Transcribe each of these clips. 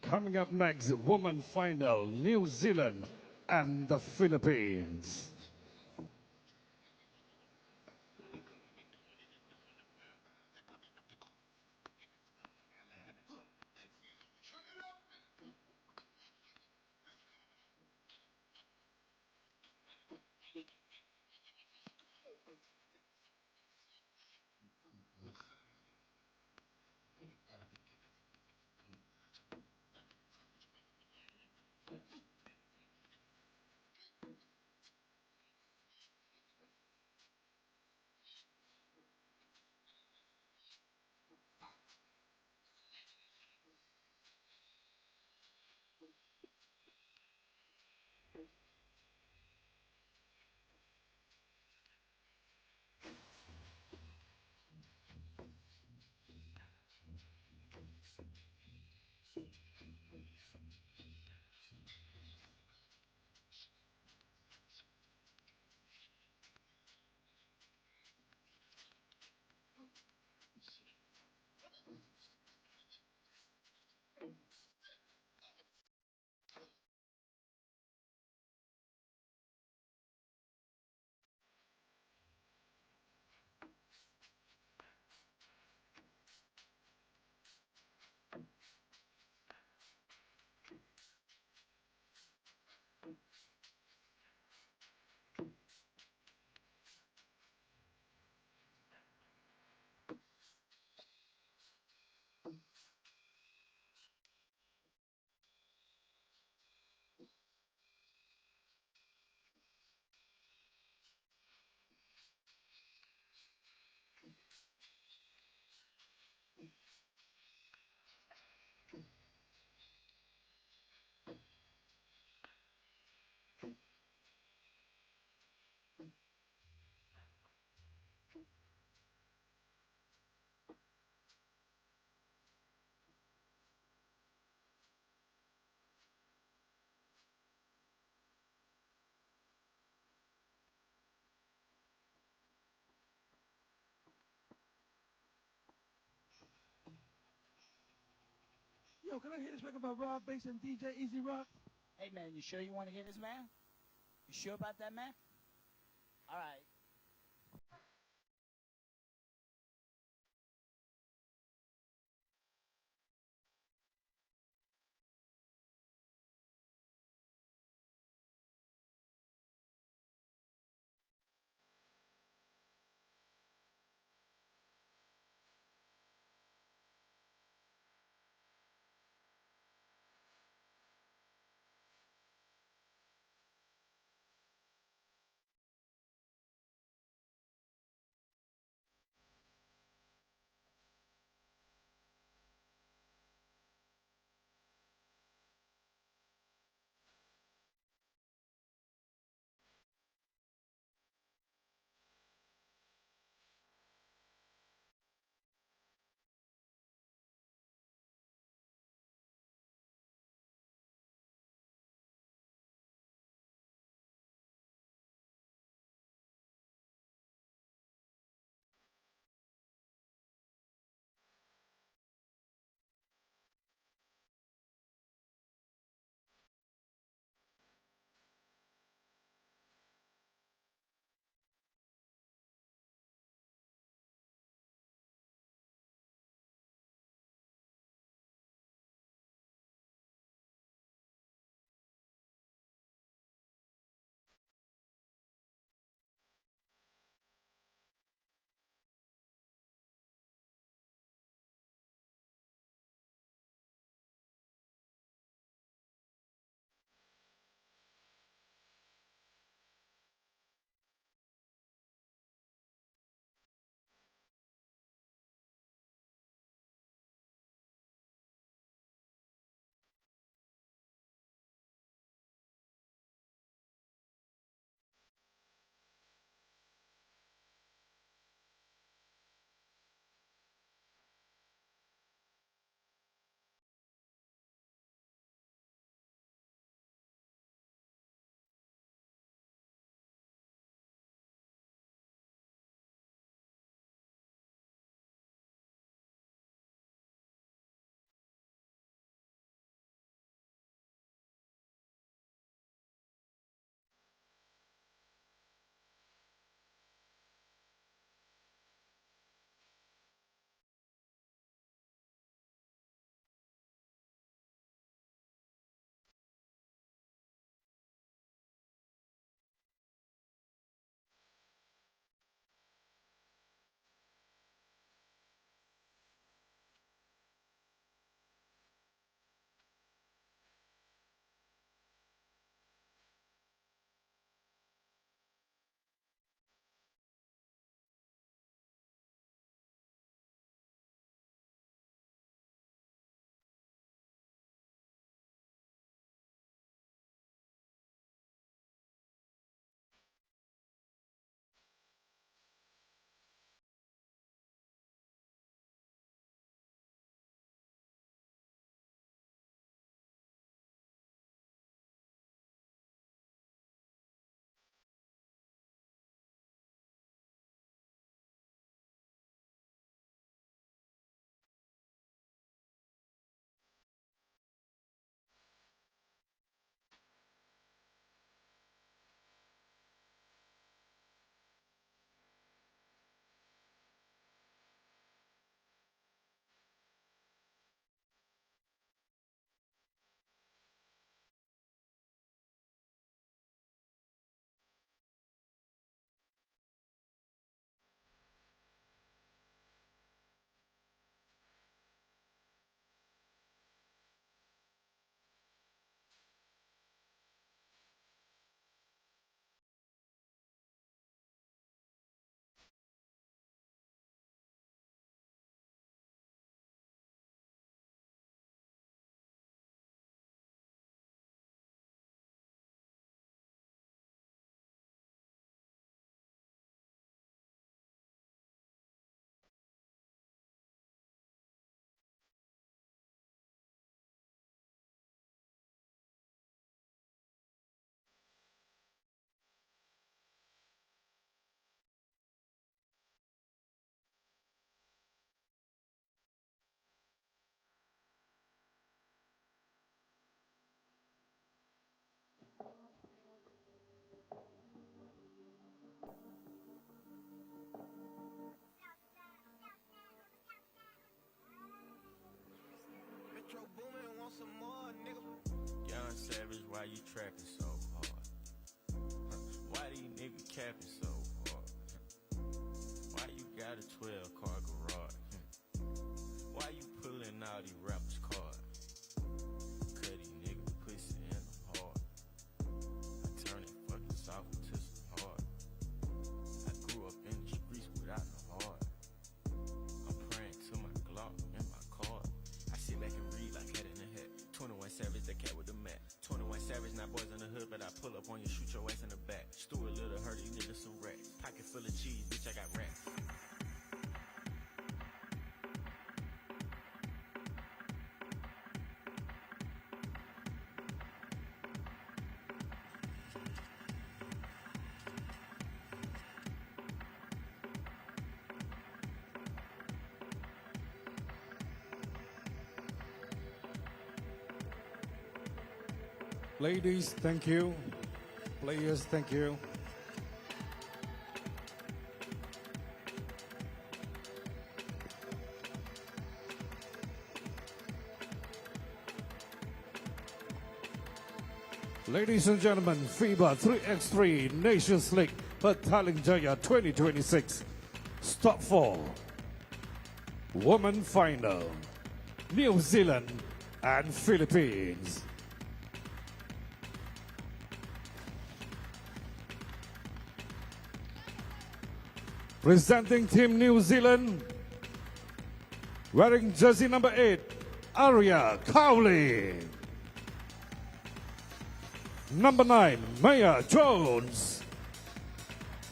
Coming up next, woman final, New Zealand and the Philippines. Yo, can I hear this record by Rob Bass and DJ Easy Rock? Hey, man, you sure you want to hear this, man? You sure about that, man? All right. you trapping so hard? Why these niggas capping so hard? Why you got a 12-car garage? Why you pulling out these rappers' cards? Cut these niggas pussy in them hard. I turn it fucking soft to some hard. I grew up in the streets without no heart. I'm praying to my Glock and my card. I sit back and read like head in the head. 21 Savage, the cat with the mat. 21 Savage, not boys in the hood, but I pull up on you, shoot your ass in the back. Stuart Little hurt, these niggas some rats. Pocket full of cheese, bitch, I got rats. Ladies, thank you. Players, thank you. Ladies and gentlemen, FIBA 3x3 Nations League Petaling Jaya 2026. Stop 4. Women final. New Zealand and Philippines. Presenting Team New Zealand, wearing jersey number 8, Aria Cowley. Number 9, Maya Jones.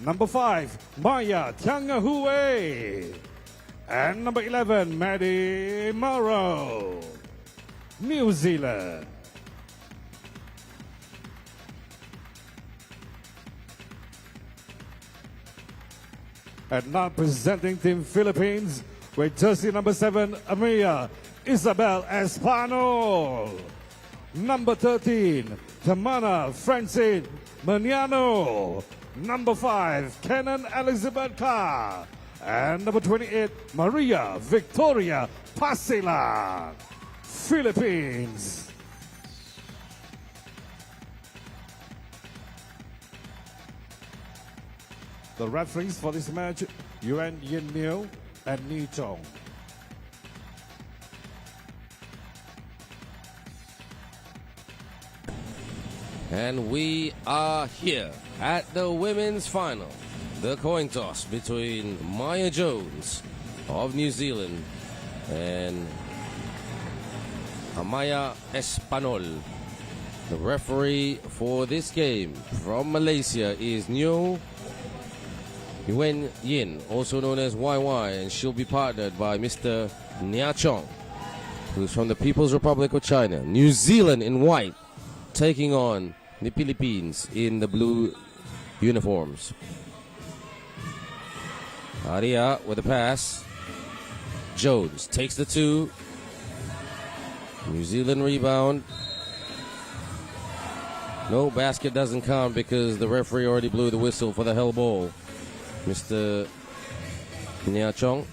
Number 5, Maya Tiangahue. And number 11, Maddie Morrow, New Zealand. And now presenting Team Philippines with jersey number 7, Amia Isabel Espanol. Number 13, Tamana Francine Maniano. Number 5, Kenan Elizabeth Carr. And number 28, Maria Victoria Pasila, Philippines. The referees for this match, Yuan Yin Miu and Ni Chong. And we are here at the women's final. The coin toss between Maya Jones of New Zealand and Amaya Espanol. The referee for this game from Malaysia is Nyo Yuen Yin, also known as YY, and she'll be partnered by Mr. Nia Chong, who's from the People's Republic of China. New Zealand in white, taking on the Philippines in the blue uniforms. Aria with a pass. Jones takes the 2. New Zealand rebound. No, basket doesn't count because the referee already blew the whistle for the hell ball. Mr. Nia Chong.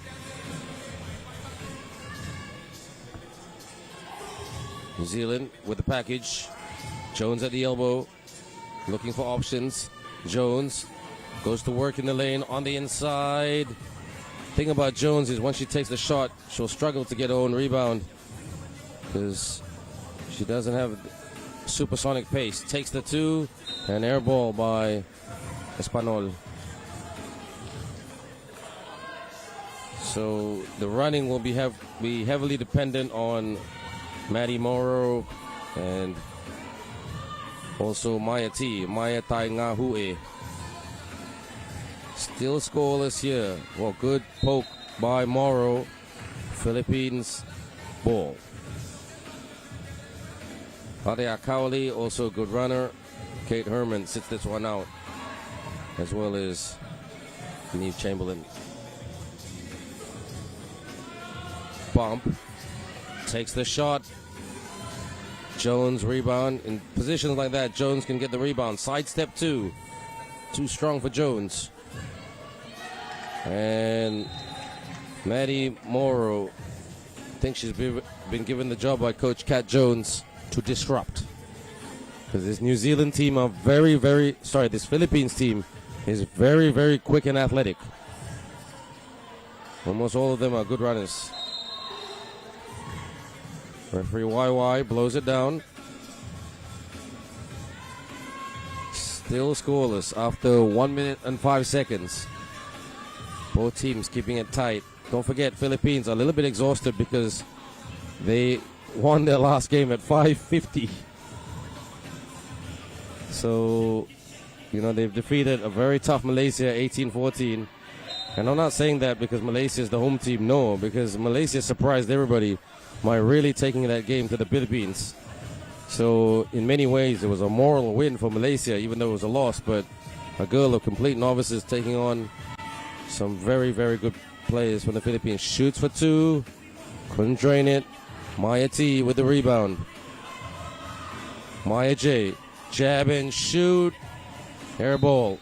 New Zealand with the package. Jones at the elbow, looking for options. Jones goes to work in the lane on the inside. Thing about Jones is once she takes the shot, she'll struggle to get her own rebound because she doesn't have supersonic pace. Takes the 2, and air ball by Espanol. So the running will be heavily dependent on Maddie Morrow and also Maya Taingahue. Still scoreless here. Well, good poke by Morrow. Philippines ball. Aria Cowley, also a good runner. Kate Herman sits this one out, as well as Neve Chamberlain. Bump. Takes the shot. Jones rebound. In positions like that, Jones can get the rebound. Sidestep 2. Too strong for Jones. And Maddie Morrow, I think she's been given the job by Coach Kat Jones to disrupt. Because this New Zealand team are this Philippines team is very, very quick and athletic. Almost all of them are good runners. Referee YY blows it down. Still scoreless after 1 minute and 5 seconds. Both teams keeping it tight. Don't forget, Philippines are a little bit exhausted because they won their last game at 5:50. So, they've defeated a very tough Malaysia 18-14. And I'm not saying that because Malaysia is the home team. No, because Malaysia surprised everybody by really taking that game to the Philippines. So, in many ways, it was a moral win for Malaysia, even though it was a loss. But a girl of complete novices taking on some very, very good players from the Philippines. Shoots for two. Couldn't drain it. Maya T with the rebound. Maya J. Jab and shoot. Air ball.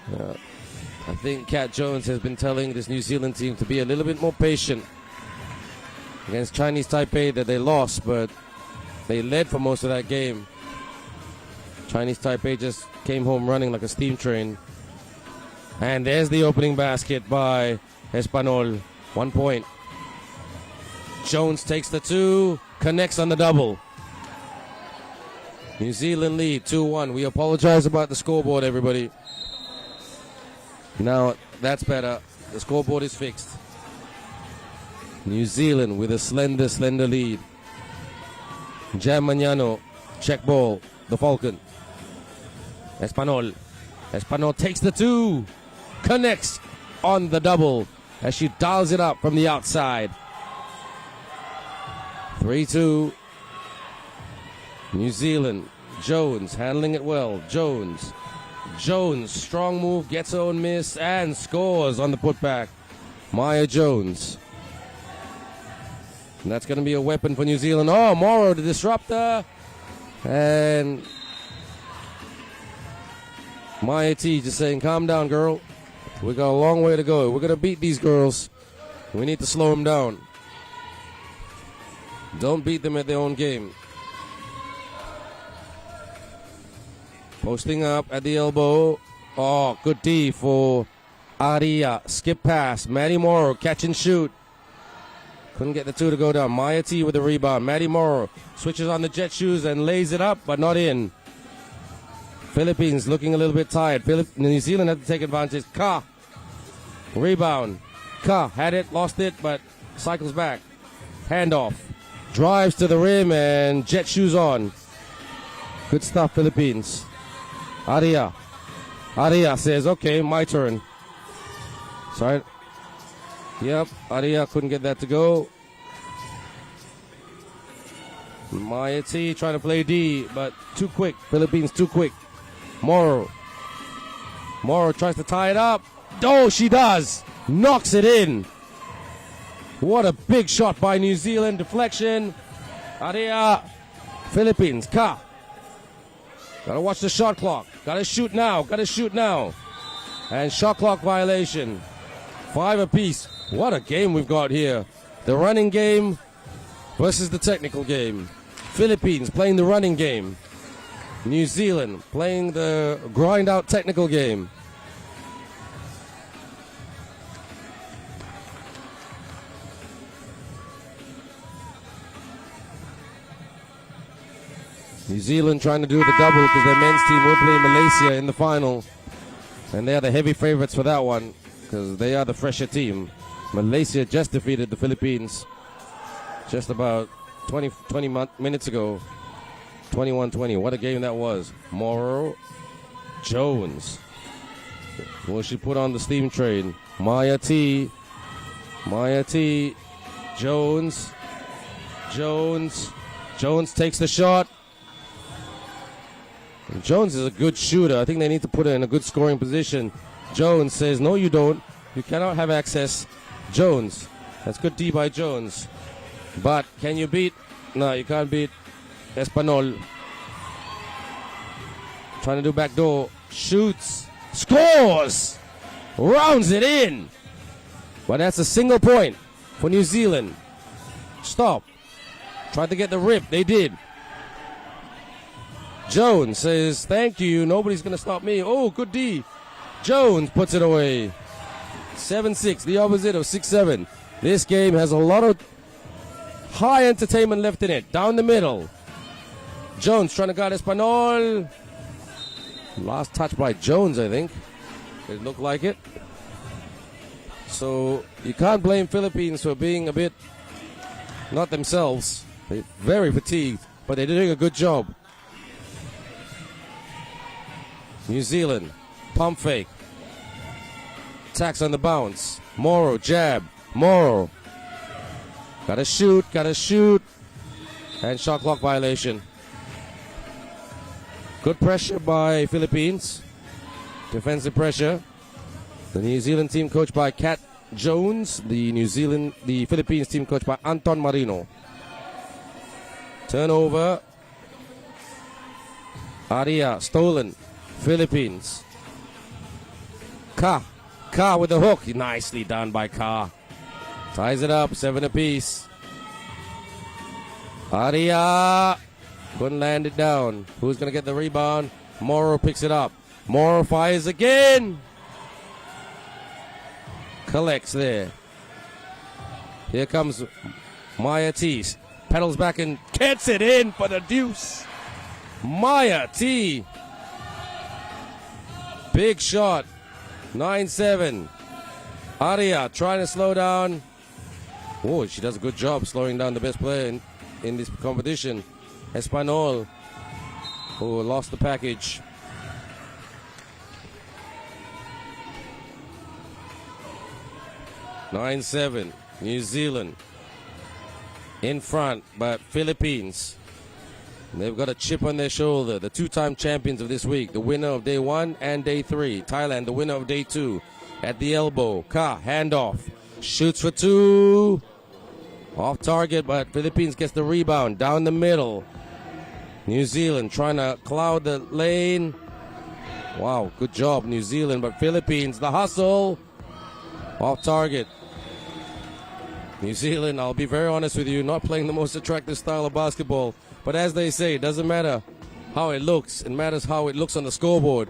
I think Kat Jones has been telling this New Zealand team to be a little bit more patient against Chinese Taipei, that they lost, but they led for most of that game. Chinese Taipei just came home running like a steam train. And there's the opening basket by Espanol. 1 point. Jones takes the two, connects on the double. New Zealand lead 2-1. We apologize about the scoreboard, everybody. Now that's better. The scoreboard is fixed. New Zealand with a slender, slender lead. Jam Mañano, check ball, the Falcon. Espanol. Espanol takes the two, connects on the double as she dials it up from the outside. 3-2. New Zealand. Jones handling it well. Jones, strong move, gets her own miss, and scores on the putback. Maya Jones. And that's going to be a weapon for New Zealand. Oh, Morrow, the disruptor. And Maya T just saying, calm down, girl. We got a long way to go. We're going to beat these girls. We need to slow them down. Don't beat them at their own game. Posting up at the elbow. Oh, good D for Aria. Skip pass. Maddie Morrow, catch and shoot. Couldn't get the two to go down. Maya T with the rebound. Maddie Morrow switches on the jet shoes and lays it up, but not in. Philippines looking a little bit tired. New Zealand had to take advantage. Ka. Rebound. Ka had it, lost it, but cycles back. Handoff. Drives to the rim and jet shoes on. Good stuff, Philippines. Aria. Aria says, okay, my turn. Sorry. Yep, Aria couldn't get that to go. Maya T trying to play D, but too quick. Philippines too quick. Morrow. Morrow tries to tie it up. Oh, she does. Knocks it in. What a big shot by New Zealand. Deflection. Aria. Philippines. Ka. Gotta watch the shot clock. Gotta shoot now. Gotta shoot now. And shot clock violation. 5 apiece. What a game we've got here. The running game versus the technical game. Philippines playing the running game. New Zealand playing the grind out technical game. New Zealand trying to do the double because their men's team will play Malaysia in the final. And they are the heavy favorites for that one because they are the fresher team. Malaysia just defeated the Philippines just about 20 minutes ago. 21-20. What a game that was. Morrow. Jones. Will she put on the steam train? Maya T. Maya T. Jones. Jones. Jones takes the shot. And Jones is a good shooter. I think they need to put her in a good scoring position. Jones says, no, you don't. You cannot have access. Jones. That's good D by Jones. But can you beat? No, you can't beat Espanol. Trying to do backdoor. Shoots. Scores! Rounds it in. But that's a single point for New Zealand. Stop. Tried to get the rip. They did. Jones says, thank you, nobody's going to stop me. Oh, good D. Jones puts it away. 7-6, the opposite of 6-7. This game has a lot of high entertainment left in it. Down the middle. Jones trying to guard Espanol. Last touch by Jones, I think. It looked like it. So you can't blame Philippines for being a bit not themselves. They're very fatigued, but they're doing a good job. New Zealand, pump fake. Attacks on the bounce. Moro, jab. Moro. Gotta shoot. And shot clock violation. Good pressure by Philippines. Defensive pressure. The New Zealand team coached by Cat Jones. The Philippines team coached by Anton Marino. Turnover. Aria, stolen. Philippines. Ka with the hook. Nicely done by Ka. Ties it up, 7 apiece. Aria. Couldn't land it down. Who's going to get the rebound? Moro picks it up. Moro fires again. Collects there. Here comes Maya T. Pedals back and gets it in for the deuce. Maya T. Big shot. 9-7. Aria trying to slow down. Oh, she does a good job slowing down the best player in this competition. Espanol, who lost the package. Nine 7. New Zealand in front, but Philippines, they've got a chip on their shoulder. The two-time champions of this week, the winner of day 1 and day 3. Thailand, the winner of day 2. At the elbow, Ka, handoff, shoots for 2. Off target, but Philippines gets the rebound. Down the middle. New Zealand trying to cloud the lane. Wow, good job, New Zealand. But Philippines, the hustle. Off target. New Zealand, I'll be very honest with you, not playing the most attractive style of basketball. But as they say, it doesn't matter how it looks. It matters how it looks on the scoreboard.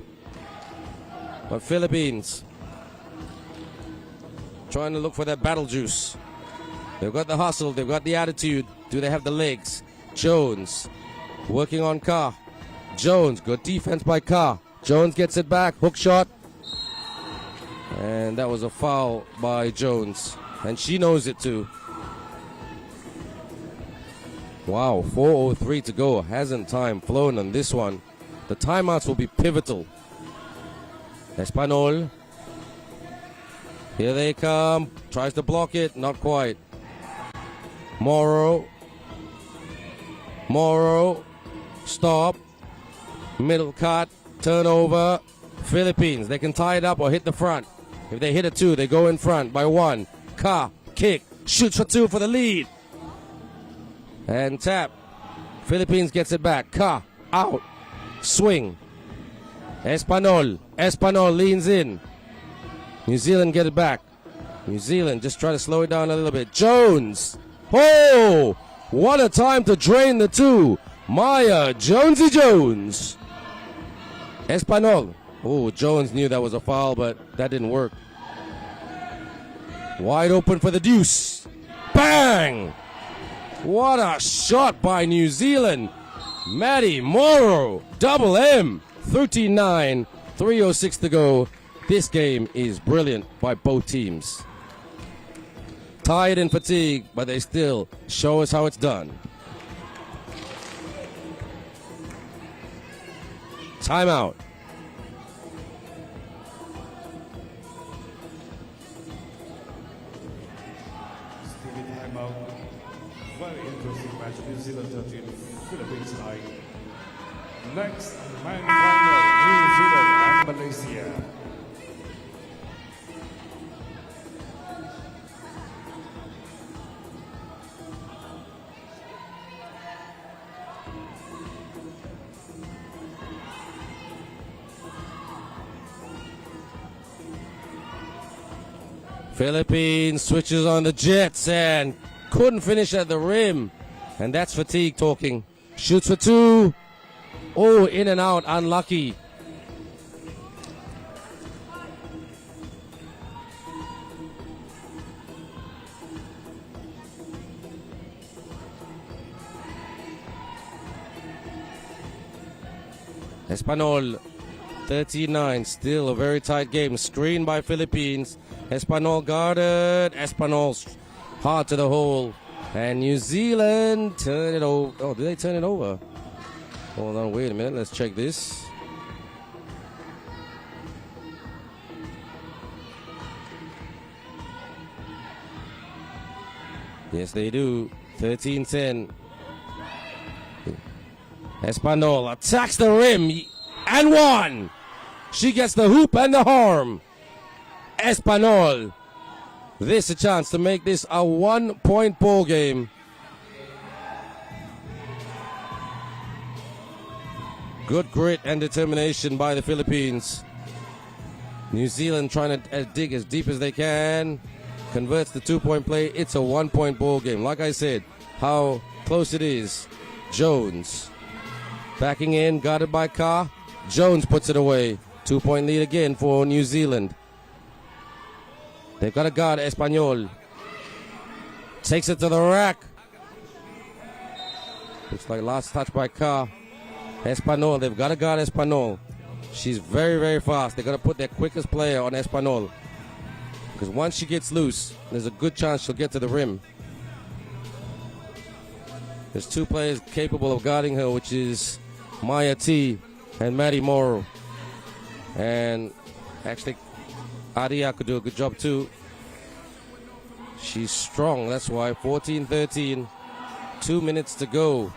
But Philippines trying to look for that battle juice. They've got the hustle. They've got the attitude. Do they have the legs? Jones working on Ka. Jones, good defense by Ka. Jones gets it back. Hook shot. And that was a foul by Jones. And she knows it too. Wow, 4:03 to go. Hasn't time flown on this one. The timeouts will be pivotal. Espanol. Here they come. Tries to block it. Not quite. Moro. Stop. Middle cut. Turnover. Philippines. They can tie it up or hit the front. If they hit it 2, they go in front by 1. Ka. Kick. Shoots for 2 for the lead. And tap. Philippines gets it back. Ka. Out. Swing. Espanol leans in. New Zealand get it back. New Zealand just try to slow it down a little bit. Jones. Oh! What a time to drain the 2. Maya Jonesy Jones. Espanol. Oh, Jones knew that was a foul, but that didn't work. Wide open for the deuce. Bang! What a shot by New Zealand. Matty Moro. Double M. 39. 3:06 to go. This game is brilliant by both teams. Tired and fatigued, but they still show us how it's done. Timeout. Timeout. Very interesting match. New Zealand 13, Philippines 9. Next, man final, New Zealand and Malaysia. Philippines switches on the Jets and couldn't finish at the rim. And that's fatigue talking. Shoots for 2. Oh, in and out, unlucky. Espanol, 39, still a very tight game. Screen by Philippines. Espanol guarded. Espanol hard to the hole. And New Zealand turn it over. Oh, did they turn it over? Hold on, wait a minute. Let's check this. Yes, they do. 13-10. Espanol attacks the rim and one. She gets the hoop and the harm. Espanol. This a chance to make this a 1-point ball game. Good grit and determination by the Philippines. New Zealand trying to dig as deep as they can. Converts the 2-point play. It's a 1-point ball game. Like I said, how close it is. Jones backing in, guarded by Carr. Jones puts it away. 2-point lead again for New Zealand. They've got a guard, Espanol. Takes it to the rack. Looks like last touch by Carr. Espanol, they've got a guard, Espanol. She's very, very fast. They're going to put their quickest player on Espanol. Because once she gets loose, there's a good chance she'll get to the rim. There's two players capable of guarding her, which is Maya T and Maddie Morrow. And actually, Adia could do a good job too. She's strong, that's why. 14-13, 2 minutes to go.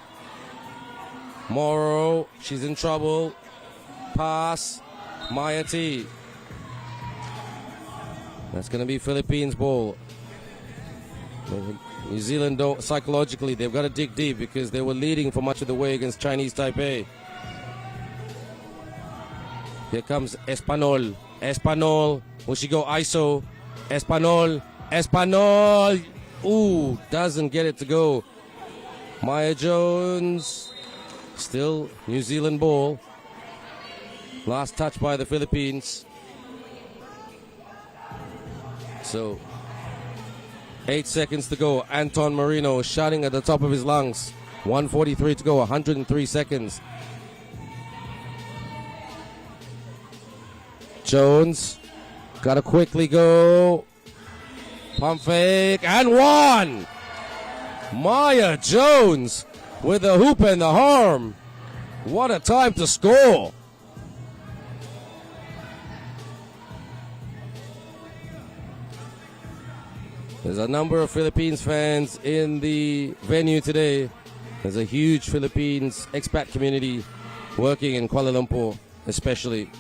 Morrow, she's in trouble. Pass, Maya T. That's going to be Philippines ball. New Zealand, don't, psychologically, they've got to dig deep because they were leading for much of the way against Chinese Taipei. Here comes Espanol. Espanol. Will she go ISO? Espanol. Espanol. Ooh, doesn't get it to go. Maya Jones. Still New Zealand ball. Last touch by the Philippines. So, 8 seconds to go. Anton Marino shouting at the top of his lungs. 1:43 to go, 103 seconds. Jones, gotta quickly go. Pump fake, and one! Maya Jones with the hoop and the harm. What a time to score. There's a number of Philippines fans in the venue today. There's a huge Philippines expat community working in Kuala Lumpur, especially.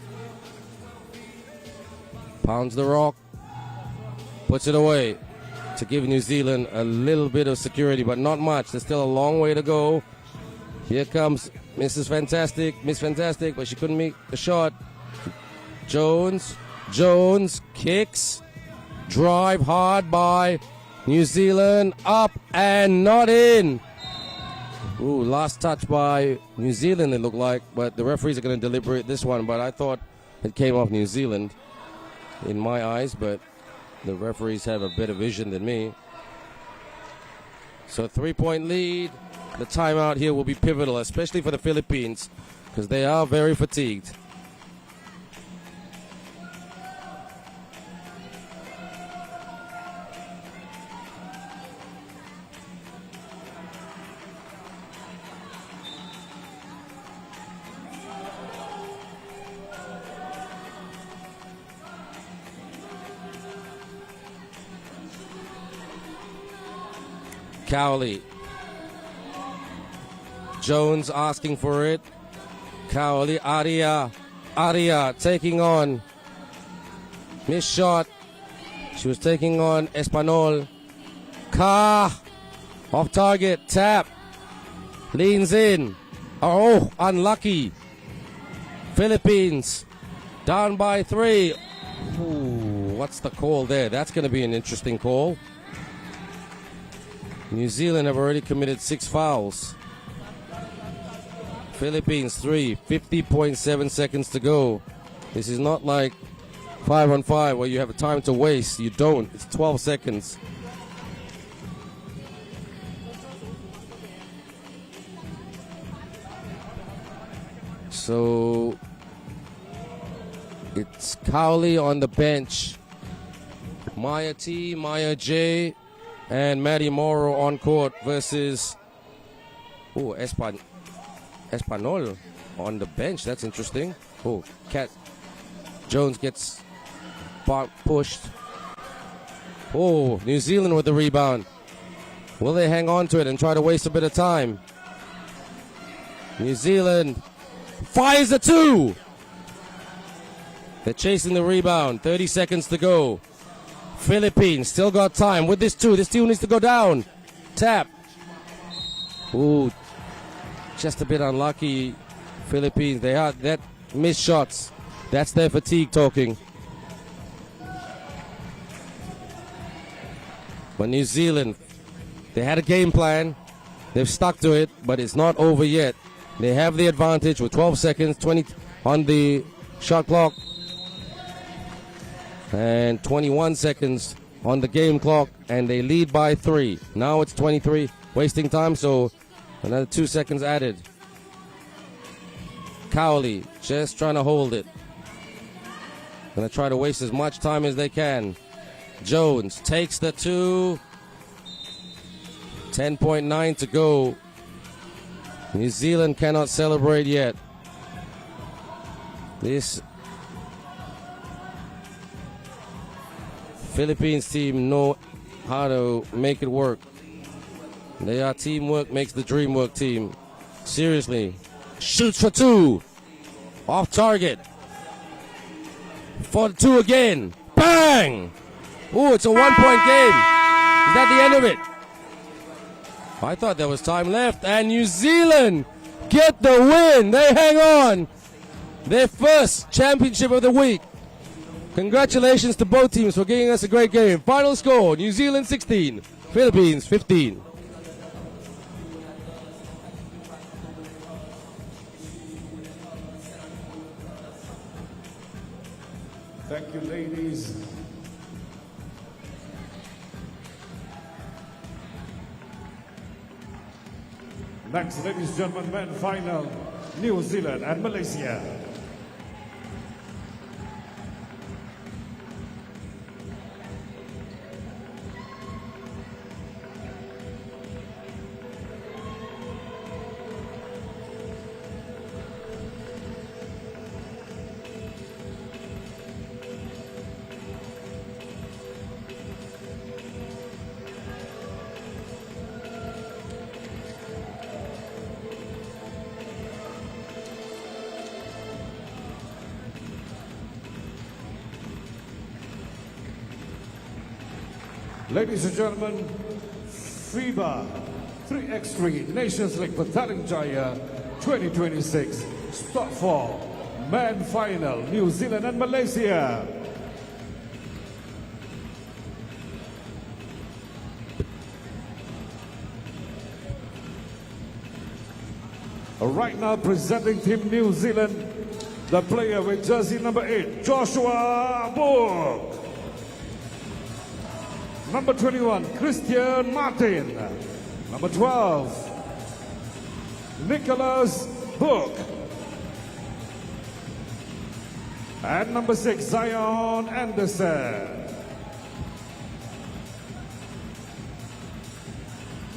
Pounds the rock, puts it away to give New Zealand a little bit of security, but not much. There's still a long way to go. Here comes Mrs. Fantastic, Miss Fantastic, but she couldn't make the shot. Jones kicks. Drive hard by New Zealand, up and not in. Ooh, last touch by New Zealand it looked like, but the referees are going to deliberate this one, but I thought it came off New Zealand in my eyes, but the referees have a better vision than me. So 3-point lead. The timeout here will be pivotal, especially for the Philippines, because they are very fatigued. Cowley. Jones asking for it. Cowley, Aria taking on. Miss shot. She was taking on Espanol. Carr. Off target. Tap. Leans in. Oh, unlucky. Philippines. Down by 3. Ooh, what's the call there? That's going to be an interesting call. New Zealand have already committed 6 fouls. Philippines 3, 50.7 seconds to go. This is not like 5-on-5 where you have time to waste. You don't. It's 12 seconds. So it's Cowley on the bench. Maya T, Maya J, and Maddie Morrow on court versus Espanol on the bench. That's interesting. Cat Jones gets pushed. New Zealand with the rebound. Will they hang on to it and try to waste a bit of time? New Zealand fires the 2. They're chasing the rebound. 30 seconds to go. Philippines still got time with this 2. This 2 needs to go down. Tap. Just a bit unlucky. Philippines, they had that missed shots. That's their fatigue talking. But New Zealand, they had a game plan. They've stuck to it, but it's not over yet. They have the advantage with 12 seconds, 20 on the shot clock, and 21 seconds on the game clock, and they lead by 3. Now it's 23, wasting time, so another 2 seconds added. Cowley just trying to hold it. Gonna try to waste as much time as they can. Jones takes the 2. 10.9 to go. New Zealand cannot celebrate yet. This Philippines team know how to make it work. They are teamwork makes the dream work team. Seriously. Shoots for 2. Off target. For 2 again. Bang! It's a 1-point game. Is that the end of it? I thought there was time left. And New Zealand get the win. They hang on. Their first championship of the week. Congratulations to both teams for giving us a great game. Final score, New Zealand 16, Philippines 15. Thank you, ladies. Next, ladies and gentlemen, men's final, New Zealand and Malaysia. Ladies and gentlemen, FIBA 3x3 Nations League Petaling Jaya 2026 Stop 4 Man Final, New Zealand and Malaysia. Right now presenting Team New Zealand, the player with jersey number 8, Joshua Book. Number 21, Christian Martin. Number 12, Nicholas Book. And number 6, Zion Anderson.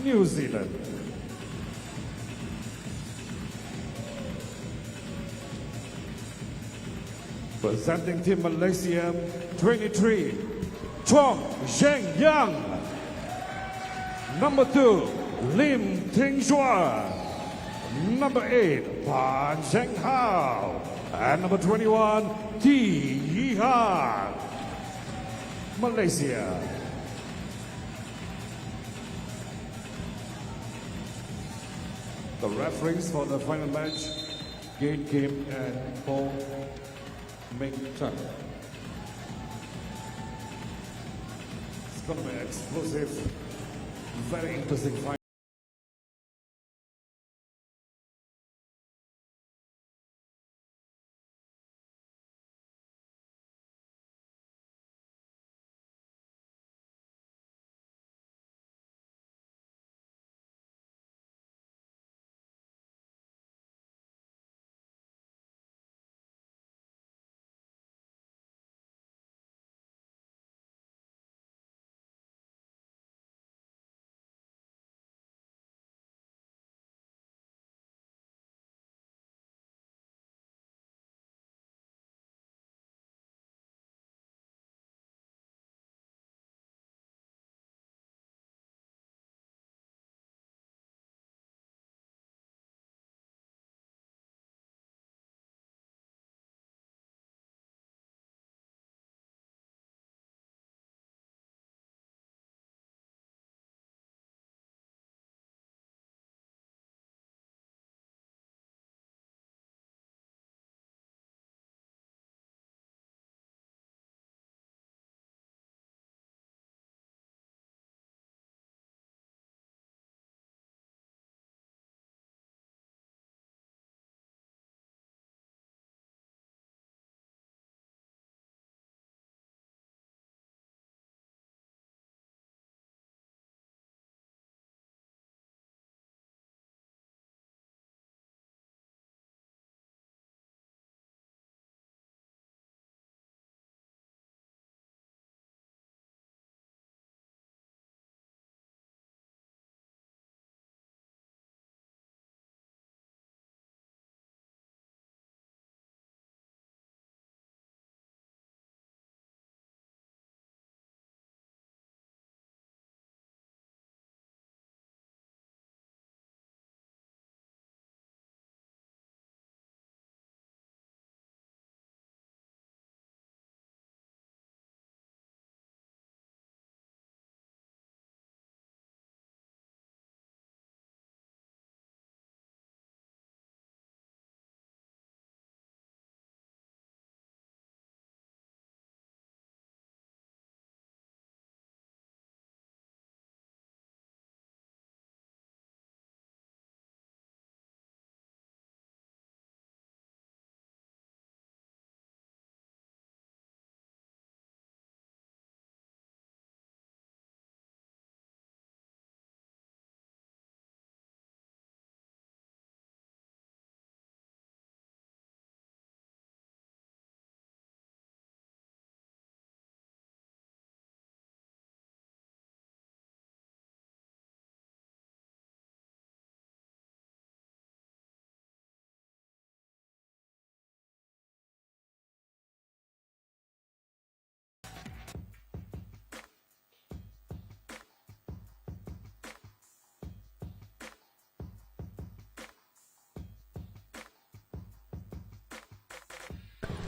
New Zealand. Presenting Team Malaysia, 23, Chong Sheng Yang. Number 2, Lim Ting Shua. Number 8, Pan Sheng Hao. And number 21, T Yi Han. Malaysia. The referees for the final match, Gate Kim and Paul Ming Chan. It's going to be explosive, very interesting fight.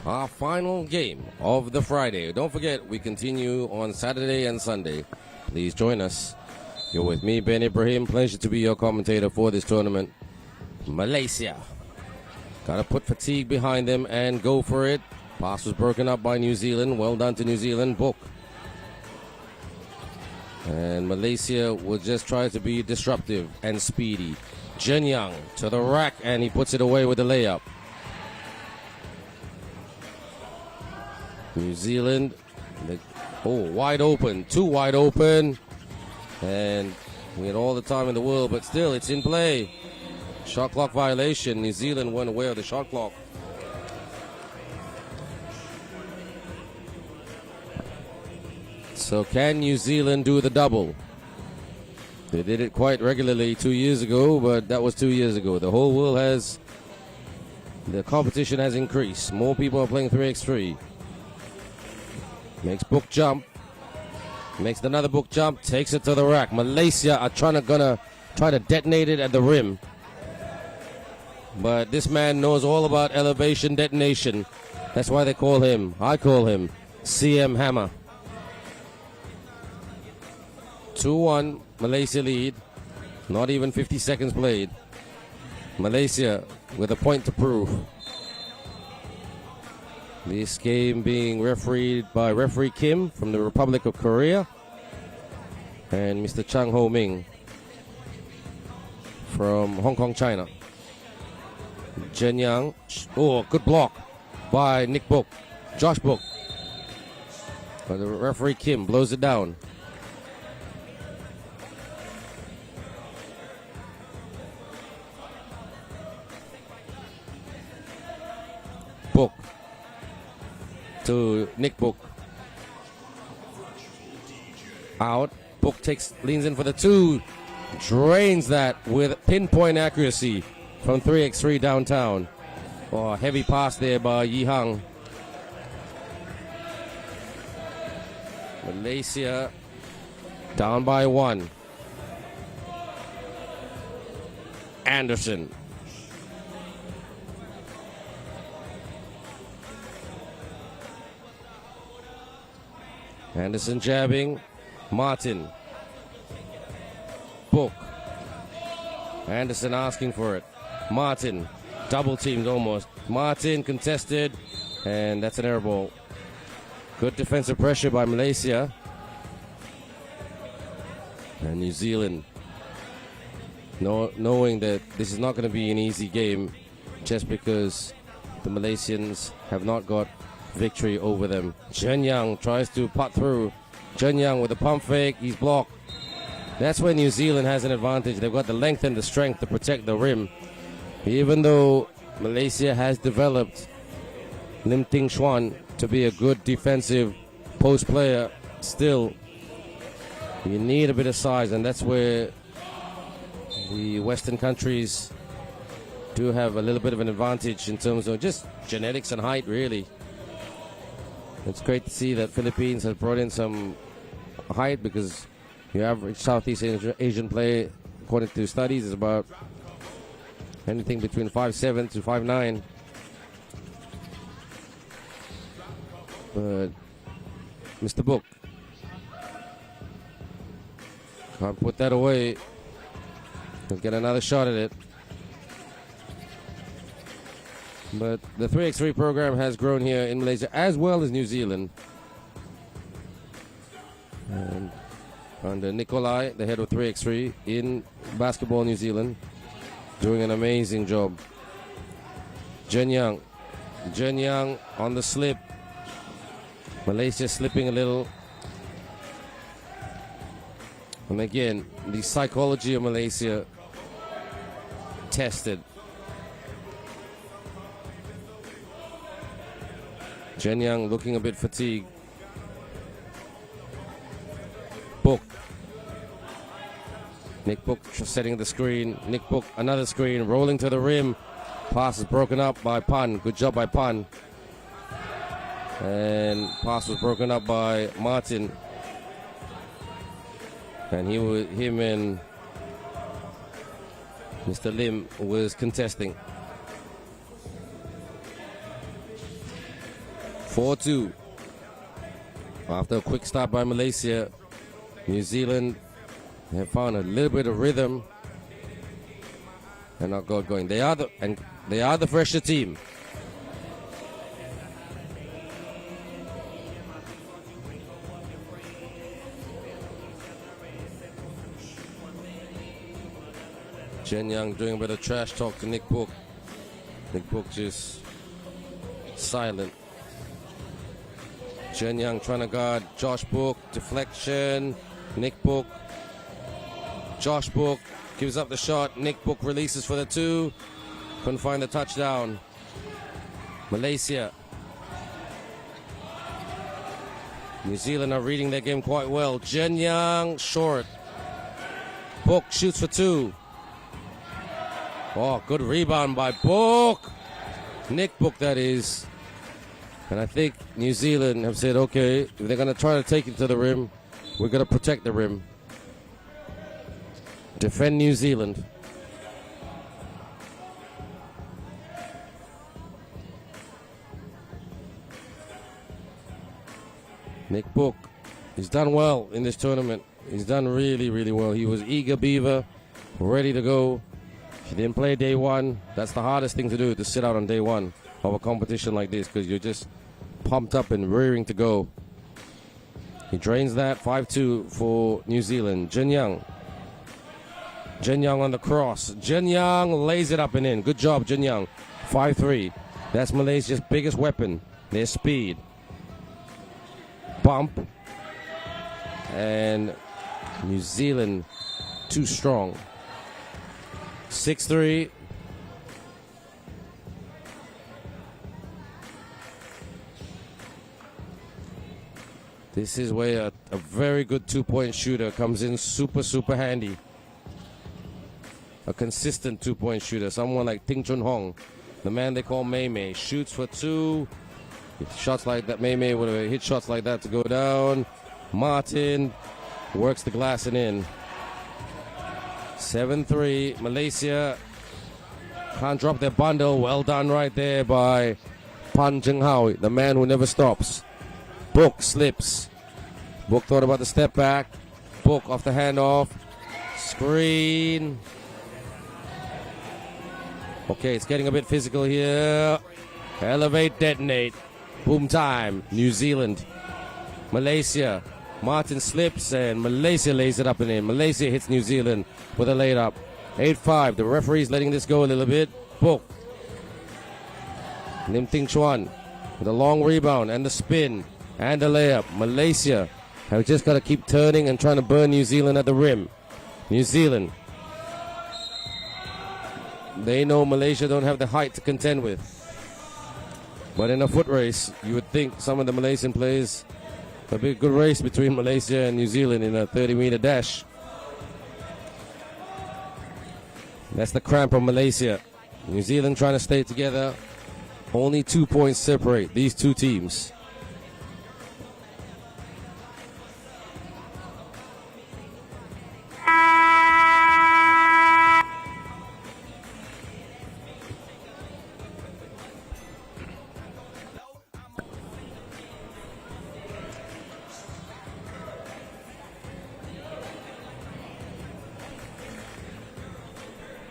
our final game of the Friday. Don't forget, we continue on Saturday and Sunday. Please join us. You're with me, Ben Ibrahim. Pleasure to be your commentator for this tournament. Malaysia. Got to put fatigue behind them and go for it. Pass was broken up by New Zealand. Well done to New Zealand. Book. And Malaysia will just try to be disruptive and speedy. Jen Young to the rack, and he puts it away with a layup. New Zealand, wide open, too wide open. And we had all the time in the world, but still, it's in play. Shot clock violation. New Zealand went away of the shot clock. So can New Zealand do the double? They did it quite regularly 2 years ago, but that was 2 years ago. The whole world the competition has increased. More people are playing 3x3. Makes Book jump. Makes another Book jump. Takes it to the rack. Malaysia are gonna try to detonate it at the rim. But this man knows all about elevation detonation. That's why I call him CM Hammer. 2-1, Malaysia lead. Not even 50 seconds played. Malaysia with a point to prove. This game being refereed by referee Kim from the Republic of Korea and Mr. Chang Ho Ming from Hong Kong, China. Jen Young. Good block by Nick Book. Josh Book. But the referee Kim blows it down. Book to Nick Book. Out. Book leans in for the 2. Drains that with pinpoint accuracy from 3x3 downtown. Heavy pass there by Yi Hang. Malaysia down by 1. Anderson. Anderson jabbing. Martin. Book. Anderson asking for it. Martin. Double teamed almost. Martin contested. And that's an air ball. Good defensive pressure by Malaysia. And New Zealand knowing that this is not going to be an easy game just because the Malaysians have not got victory over them. Jen Young tries to putt through. Jen Young with a pump fake. He's blocked. That's where New Zealand has an advantage. They've got the length and the strength to protect the rim. Even though Malaysia has developed Lim Ting Xuan to be a good defensive post player, still you need a bit of size, and that's where the Western countries do have a little bit of an advantage in terms of just genetics and height, really. It's great to see that Philippines has brought in some height, because your average Southeast Asian player, according to studies, is about anything between 5'7" to 5'9". But Mr. Book can't put that away. He'll get another shot at it. But the 3x3 program has grown here in Malaysia as well as New Zealand. And under Nikolai, the head of 3x3 in basketball New Zealand, doing an amazing job. Jen Young on the slip. Malaysia slipping a little. And again, the psychology of Malaysia tested. Jen Young looking a bit fatigued. Book. Nick Book setting the screen. Nick Book, another screen, rolling to the rim. Pass is broken up by Pan. Good job by Pan. And pass was broken up by Martin. And him and Mr. Lim was contesting. 4-2. After a quick start by Malaysia, New Zealand have found a little bit of rhythm and not got going. They are the fresher team. Chen Yang doing a bit of trash talk to Nick Book. Nick Book just silent. Chen Yang trying to guard Josh Book. Deflection. Nick Book. Josh Book gives up the shot. Nick Book releases for the 2. Couldn't find the touchdown. Malaysia. New Zealand are reading their game quite well. Chen Yang short. Book shoots for 2. Oh, good rebound by Book. Nick Book, that is. And I think New Zealand have said, okay, if they're going to try to take it to the rim, we're going to protect the rim. Defend New Zealand. Nick Book, he's done well in this tournament. He's done really, really well. He was eager beaver, ready to go. If you didn't play day one, that's the hardest thing to do, to sit out on day one of a competition like this, because you're just pumped up and rearing to go. He drains that. 5-2 for New Zealand. Chen Yang. Chen Yang on the cross. Chen Yang lays it up and in. Good job, Chen Yang. 5-3. That's Malaysia's biggest weapon, their speed. Bump. And New Zealand too strong. 6-3. This is where a very good 2-point shooter comes in super, super handy. A consistent 2-point shooter. Someone like Ting Chun Hong, the man they call Mei Mei, shoots for 2. Shots like that, Mei Mei would have hit shots like that to go down. Martin works the glass and in. 7-3. Malaysia can't drop their bundle. Well done right there by Pan Cheng Hao, the man who never stops. Book slips. Book thought about the step back. Book off the handoff. Screen. Okay, it's getting a bit physical here. Elevate, detonate. Boom time. New Zealand. Malaysia. Martin slips and Malaysia lays it up and in. Malaysia hits New Zealand with a laid up. 8-5. The referee's letting this go a little bit. Book. Lim Ting Chuan with a long rebound and the spin and the layup. Malaysia have just got to keep turning and trying to burn New Zealand at the rim. New Zealand. They know Malaysia don't have the height to contend with. But in a foot race, you would think some of the Malaysian players, a big good race between Malaysia and New Zealand in a 30-meter dash. That's the cramp of Malaysia. New Zealand trying to stay together. Only 2 points separate these two teams.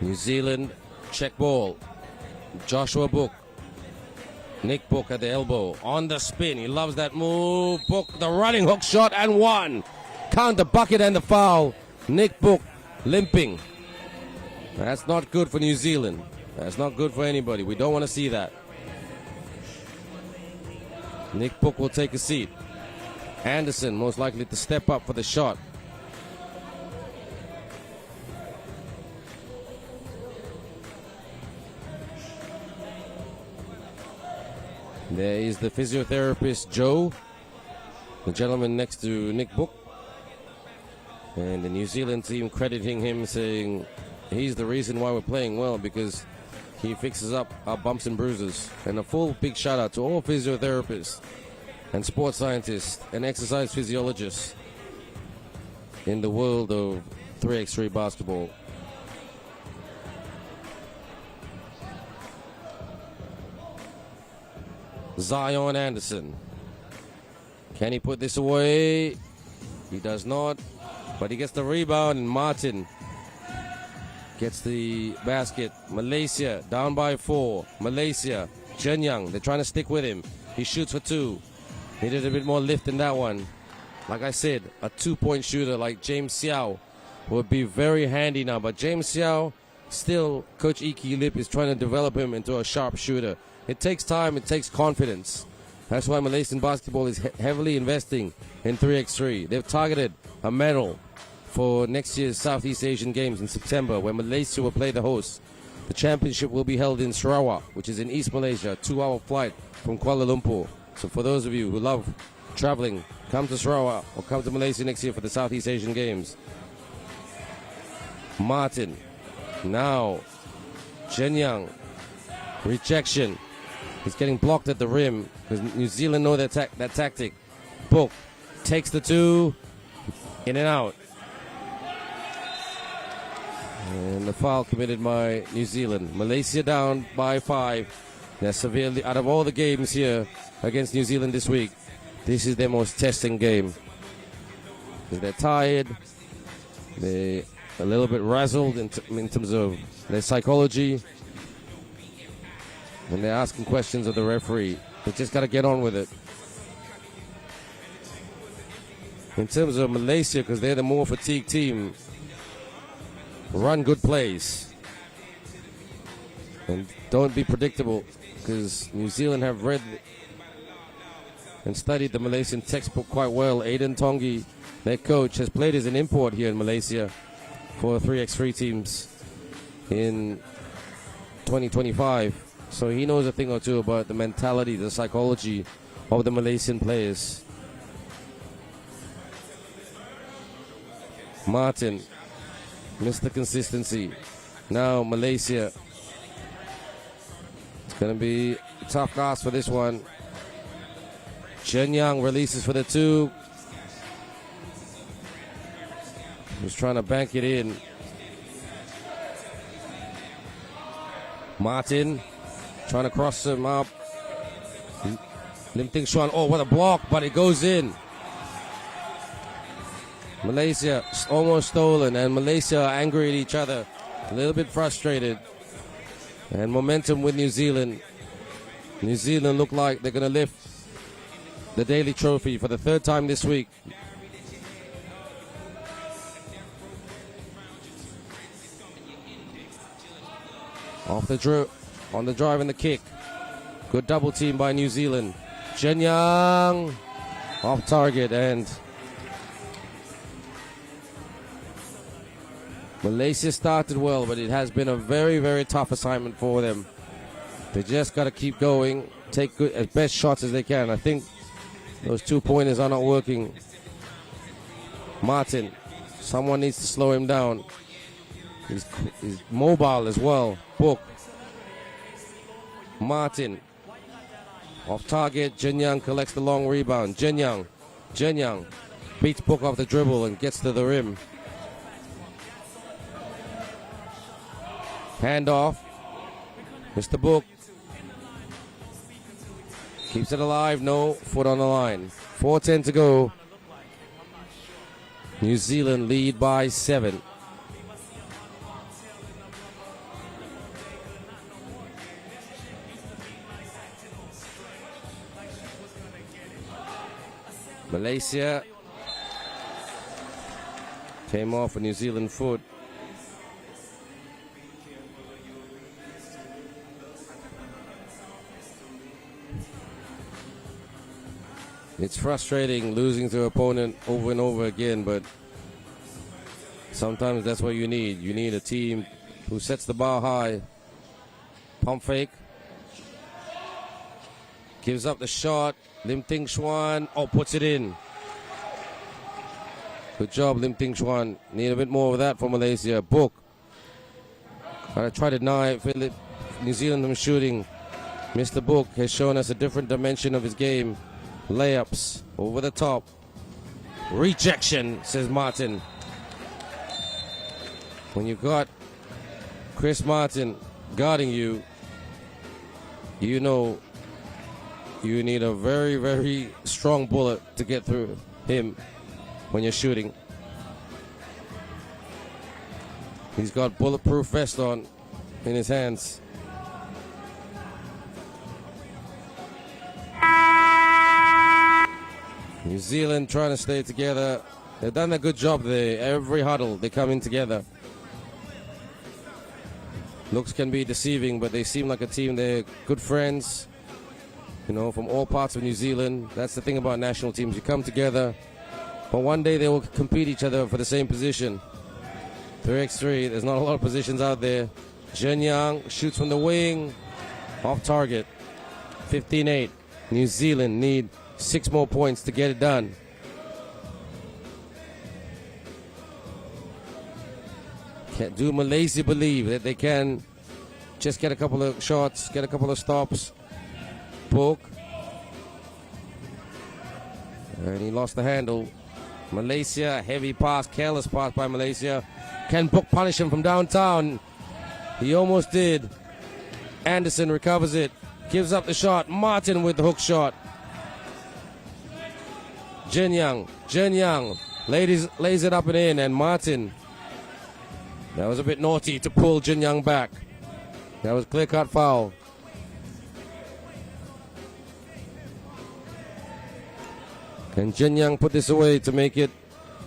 New Zealand check ball. Joshua Book. Nick Book at the elbow. On the spin. He loves that move. Book the running hook shot and one. Count the bucket and the foul. Nick Book limping. That's not good for New Zealand. That's not good for anybody. We don't want to see that. Nick Book will take a seat. Anderson most likely to step up for the shot. There is the physiotherapist, Joe, the gentleman next to Nick Book. And the New Zealand team crediting him, saying he's the reason why we're playing well, because he fixes up our bumps and bruises. And a full big shout out to all physiotherapists and sports scientists and exercise physiologists in the world of 3x3 basketball. Zion Anderson. Can he put this away? He does not. But he gets the rebound, and Martin gets the basket. Malaysia down by 4. Malaysia. Chen Yang, they're trying to stick with him. He shoots for 2. Needed a bit more lift in that one. Like I said, a 2-point shooter like James Xiao would be very handy now. But James Xiao, still, Coach Iki Lip is trying to develop him into a sharp shooter. It takes time, it takes confidence. That's why Malaysian basketball is heavily investing in 3x3. They've targeted a medal for next year's Southeast Asian Games in September, where Malaysia will play the host. The championship will be held in Sarawak, which is in East Malaysia, a 2-hour flight from Kuala Lumpur. So for those of you who love traveling, come to Sarawak or come to Malaysia next year for the Southeast Asian Games. Martin. Now, Chen Yang. Rejection. He's getting blocked at the rim because New Zealand know that tactic. Book takes the 2. In and out. And the foul committed by New Zealand. Malaysia down by 5. They're severely out of all the games here against New Zealand this week. This is their most testing game. They're tired. They're a little bit razzled in terms of their psychology. And they're asking questions of the referee. They just got to get on with it. In terms of Malaysia, because they're the more fatigued team, run good plays. And don't be predictable, because New Zealand have read and studied the Malaysian textbook quite well. Aiden Tongi, their coach, has played as an import here in Malaysia for 3x3 teams in 2025. So he knows a thing or two about the mentality, the psychology of the Malaysian players. Martin missed the consistency. Now Malaysia. It's going to be a tough ask for this one. Chen Yang releases for the 2. He's trying to bank it in. Martin trying to cross him up. Lim Ting Xuan, oh, what a block, but it goes in. Malaysia almost stolen, and Malaysia are angry at each other, a little bit frustrated. And momentum with New Zealand. New Zealand look like they're going to lift the Daily Trophy for the 3rd time this week. Off the drill, on the drive and the kick. Good double team by New Zealand. Chen Yang off target, and Malaysia started well, but it has been a very, very tough assignment for them. They just got to keep going, take good, as best shots as they can. I think those 2-pointers are not working. Martin, someone needs to slow him down. He's mobile as well. Book. Martin. Off target. Chen Yang collects the long rebound. Chen Yang beats Book off the dribble and gets to the rim. Hand off. Mr. Book. Keeps it alive. No. Foot on the line. 4:10 to go. New Zealand lead by 7. Malaysia came off a New Zealand foot. It's frustrating losing to an opponent over and over again, but sometimes that's what you need. You need a team who sets the bar high. Pump fake. Gives up the shot. Lim Ting Xuan, puts it in. Good job, Lim Ting Xuan. Need a bit more of that for Malaysia. Book. Gotta try to deny New Zealand from shooting. Mr. Book has shown us a different dimension of his game. Layups over the top. Rejection, says Martin. When you've got Chris Martin guarding you, you know you need a very, very strong bullet to get through him when you're shooting. He's got bulletproof vest on in his hands. New Zealand trying to stay together. They've done a good job there. Every huddle, they come in together. Looks can be deceiving, but they seem like a team. They're good friends, you know, from all parts of New Zealand. That's the thing about national teams. You come together, but one day they will compete each other for the same position. 3x3, there's not a lot of positions out there. Jin Young shoots from the wing, off target. 15-8. New Zealand need 6 more points to get it done. Do Malaysia believe that they can just get a couple of shots, get a couple of stops? Book. And he lost the handle. Malaysia, heavy pass, careless pass by Malaysia. Can Book punish him from downtown? He almost did. Anderson recovers it, gives up the shot. Martin with the hook shot. Jin Young lays it up and in, and Martin. That was a bit naughty to pull Jin Young back. That was clear-cut foul. Can Jin Young put this away to make it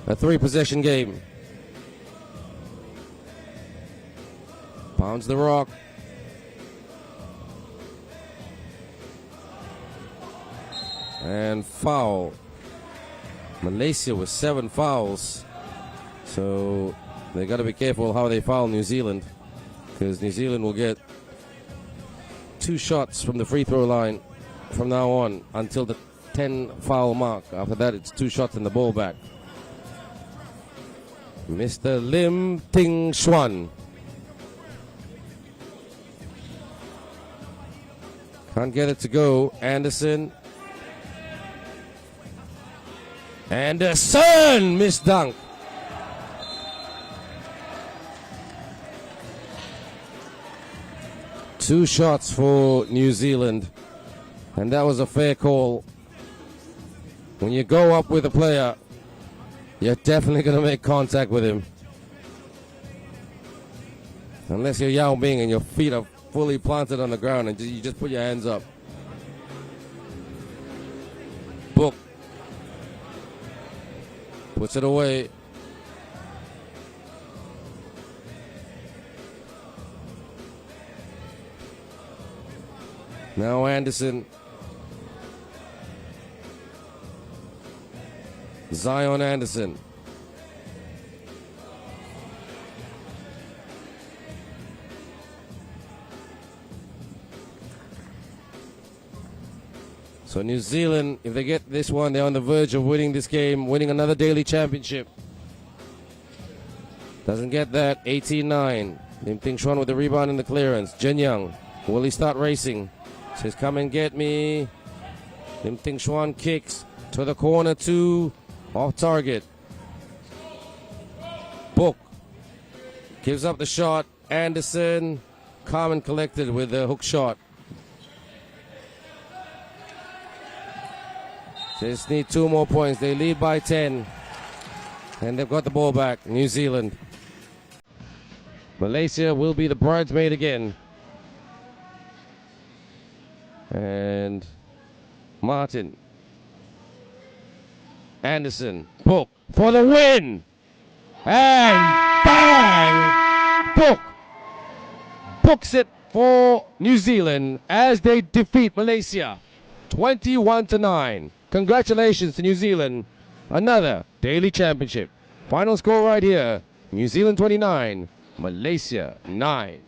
a 3-possession game? Pounds the rock. And foul. Malaysia with 7 fouls. So they got to be careful how they foul New Zealand, because New Zealand will get 2 shots from the free throw line from now on until the 10 foul mark. After that, it's 2 shots in the ball back. Mr. Lim Ting Xuan. Can't get it to go. Anderson. Anderson! Missed dunk. Two shots for New Zealand, and that was a fair call. When you go up with a player, you're definitely going to make contact with him. Unless you're Yao Ming and your feet are fully planted on the ground and you just put your hands up. Book puts it away. Now Anderson. Zion Anderson. So New Zealand, if they get this one, they're on the verge of winning this game, winning another daily championship. Doesn't get that. 18-9. Lim Ting Xuan with the rebound and the clearance. Jin Young. Will he start racing? Says, come and get me. Lim Ting Xuan kicks to the corner, 2. Off target. Book gives up the shot. Anderson, calm and collected with the hook shot. Just need 2 more points. They lead by 10. And they've got the ball back. New Zealand. Malaysia will be the bridesmaid again. And Martin. Anderson. Book for the win. And bang! Book books it for New Zealand as they defeat Malaysia 21-9. Congratulations to New Zealand. Another daily championship. Final score right here. New Zealand 29, Malaysia 9.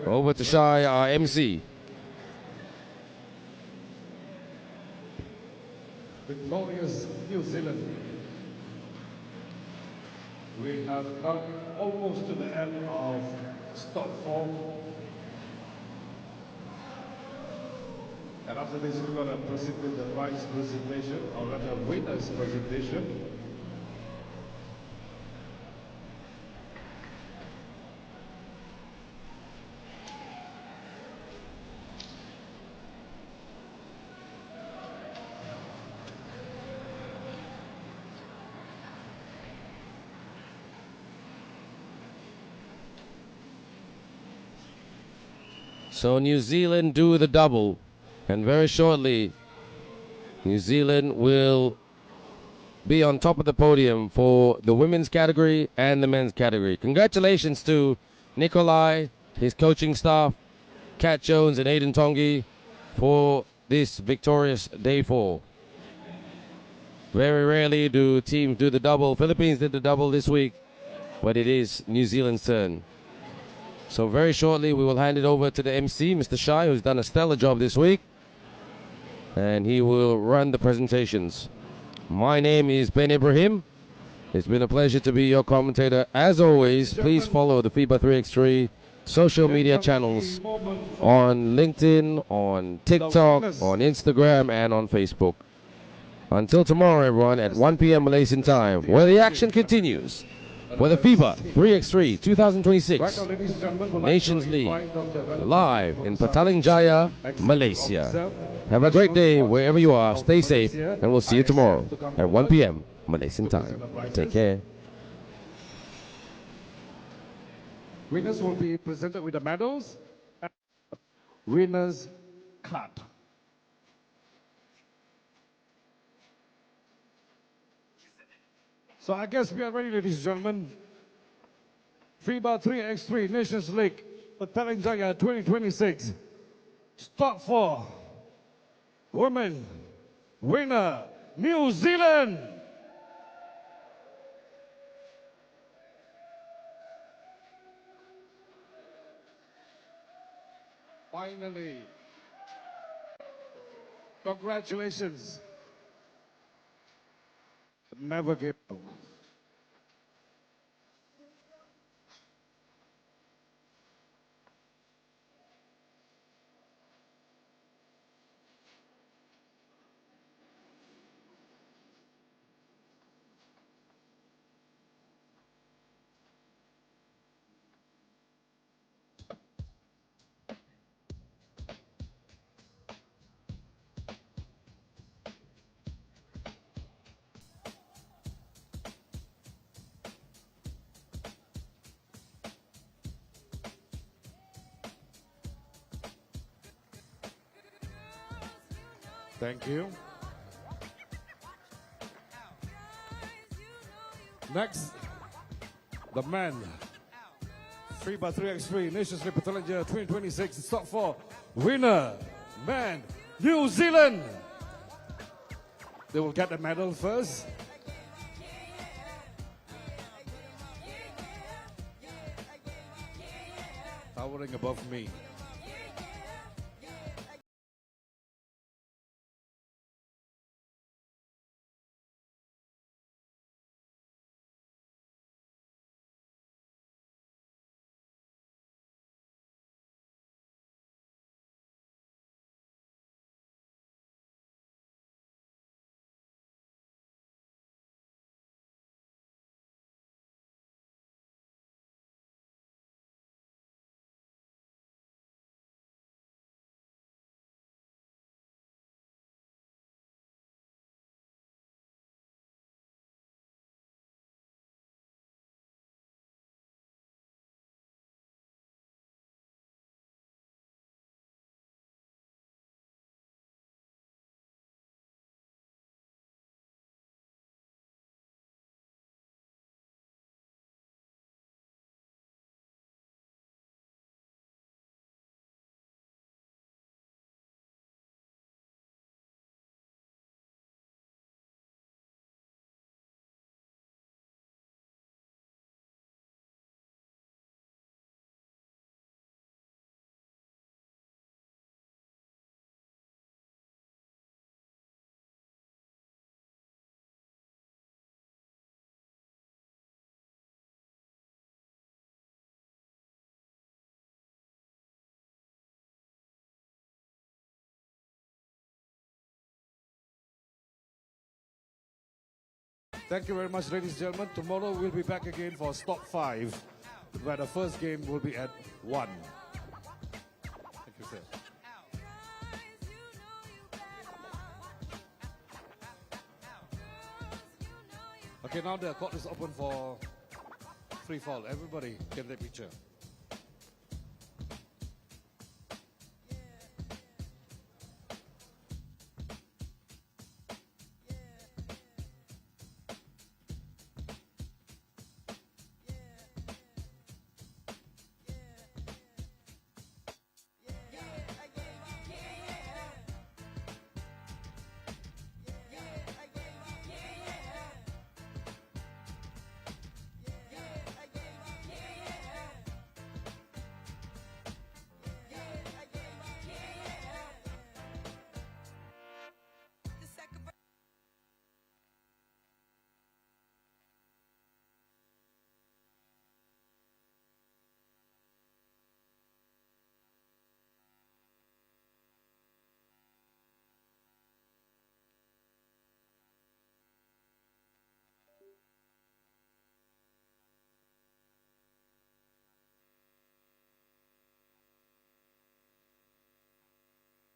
Over to Shai, our MC. Victorious New Zealand. We have come almost to the end of stop 4. And after this, we're going to proceed with the prize presentation, or rather winners presentation. So New Zealand do the double. And very shortly, New Zealand will be on top of the podium for the women's category and the men's category. Congratulations to Nikolai, his coaching staff, Kat Jones and Aidan Tongi for this victorious day 4. Very rarely do teams do the double. Philippines did the double this week, but it is New Zealand's turn. So very shortly we will hand it over to the MC, Mr. Shai, who's done a stellar job this week, and he will run the presentations. My name is Ben Ibrahim. It's been a pleasure to be your commentator. As always, please follow the FIBA 3x3 social media channels on LinkedIn, on TikTok, on Instagram, and on Facebook. Until tomorrow, everyone, at 1 p.m. Malaysian time, where the action continues for the FIBA 3x3 2026 Nations League, live in Petaling Jaya, Malaysia. Have a great day wherever you are. Stay safe, and we'll see you tomorrow at 1 p.m. Malaysian time. Take care. Winners will be presented with the medals and winners card. So I guess we are ready, ladies and gentlemen. FIBA 3x3 Nations League Petaling Jaya 2026. Start 4. Women. Winner, New Zealand. Finally. Congratulations. Never give up. Thank you. Next, the men. FIBA 3x3 Nations League Petaling Jaya 2026. Start 4. Winner, man, New Zealand. They will get the medal first. Towering above me. Thank you very much, ladies and gentlemen. Tomorrow we'll be back again for Stop 5, where the first game will be at 1. Thank you, sir. Okay, now the court is open for free fall. Everybody get their picture.